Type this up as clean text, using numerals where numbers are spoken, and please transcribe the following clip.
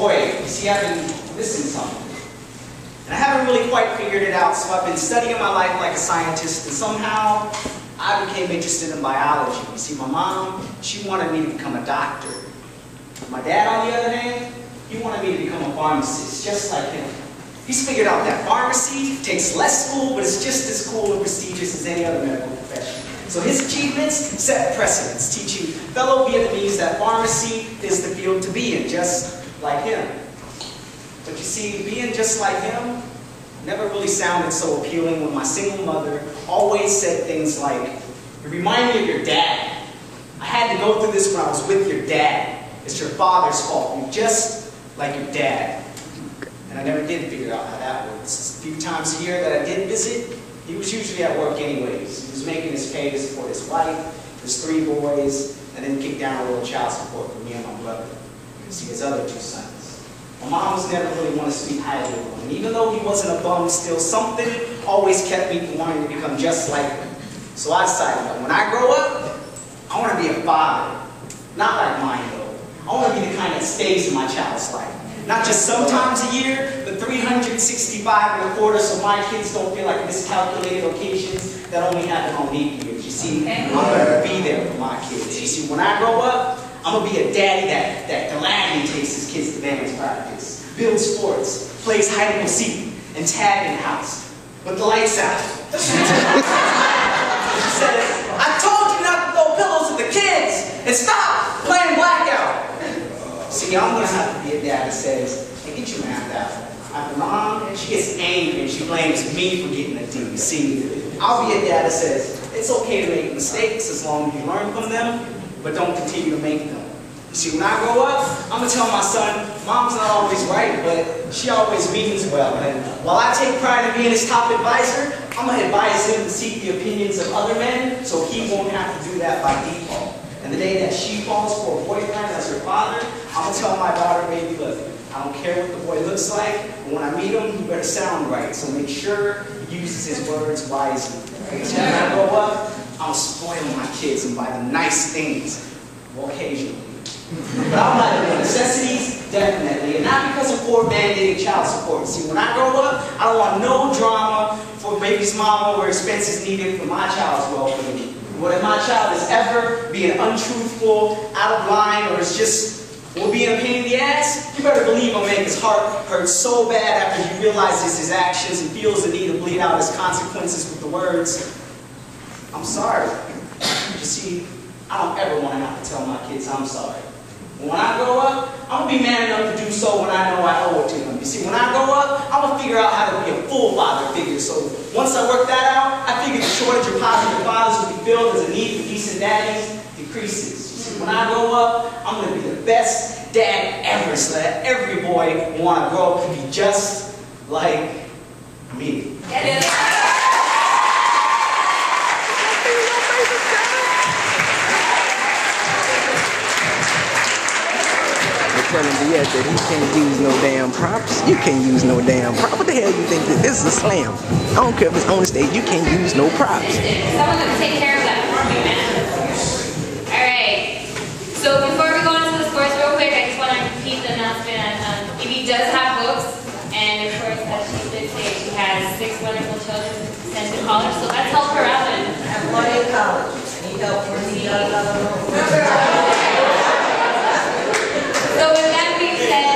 boy, you see, I've been missing something. And I haven't really quite figured it out, so I've been studying my life like a scientist, and somehow I became interested in biology. You see, my mom, she wanted me to become a doctor. My dad, on the other hand, he wanted me to become a pharmacist, just like him. He's figured out that pharmacy takes less school, but it's just as cool and prestigious as any other medical profession. So his achievements set precedents, teaching fellow Vietnamese that pharmacy is the field to be in, just like him. But you see, being just like him never really sounded so appealing when my single mother always said things like, "You remind me of your dad. I had to go through this when I was with your dad. It's your father's fault. You're just like your dad." And I never did figure out how that works. A few times a year that I did visit, he was usually at work anyways. He was making his pay to support his wife, his 3 boys, and then kick down a little child support for me and my brother. You see, his other 2 sons. My mom was never really one to speak highly of him. And even though he wasn't a bum, still something always kept me from wanting to become just like him. So I decided that when I grow up, I want to be a father. Not like mine though. I want to be the kind that stays in my child's life. Not just sometimes a year, but 365 and a quarter, so my kids don't feel like miscalculated occasions that only happen on leap years. You see, I'm going to be there for my kids. You see, when I grow up, I'm going to be a daddy that gladly takes his kids to dance practice, builds sports, plays hide and go seek, and tag in the house. But the lights out. She says, "I told you not to throw pillows at the kids, and stop playing blackout." See, I'm going to have to be a dad that says, "Hey, get your math out." My mom, she gets angry and she blames me for getting a D. You see, I'll be a dad that says, it's okay to make mistakes as long as you learn from them, but don't continue to make them. You see, when I grow up, I'm going to tell my son, Mom's not always right, but she always means well. And while I take pride in being his top advisor, I'm going to advise him to seek the opinions of other men so he won't have to do that by default. And the day that she falls for a boyfriend as her father, I'm going to tell my daughter, "Baby, look, I don't care what the boy looks like, but when I meet him, he better sound right. So make sure he uses his words wisely." Because when I grow up, I'll spoil my kids and buy them nice things, well, occasionally. But I'll buy them the necessities, definitely, and not because of poor mandated child support. See, when I grow up, I don't want no drama for baby's mama or expenses needed for my child's well-being. What if my child is ever being untruthful, out of line, or is just being a pain in the ass? You better believe I'll make his heart hurt so bad after he realizes his actions and feels the need to bleed out his consequences with the words, "I'm sorry." You see, I don't ever want to have to tell my kids I'm sorry. When I grow up, I'm going to be man enough to do so when I know I owe it to them. You see, when I grow up, I'm going to figure out how to be a full father figure. So once I work that out, I figure the shortage of positive fathers will be filled as the need for decent daddies decreases. You see, when I grow up, I'm going to be the best dad ever so that every boy will want to grow up to be just like me. Telling Diaz that he can't use no damn props. You can't use no damn props. What the hell you think this is a slam? I don't care if it's on the stage. You can't use no props. Someone can take care of that for me, man. Alright. So before we go into the sports real quick, I just want to repeat the announcement. Evie does have books, and of course, as she did say, she has 6 wonderful children sent to college, so let's help her out and have one in college. Need help when he does. So with that being said,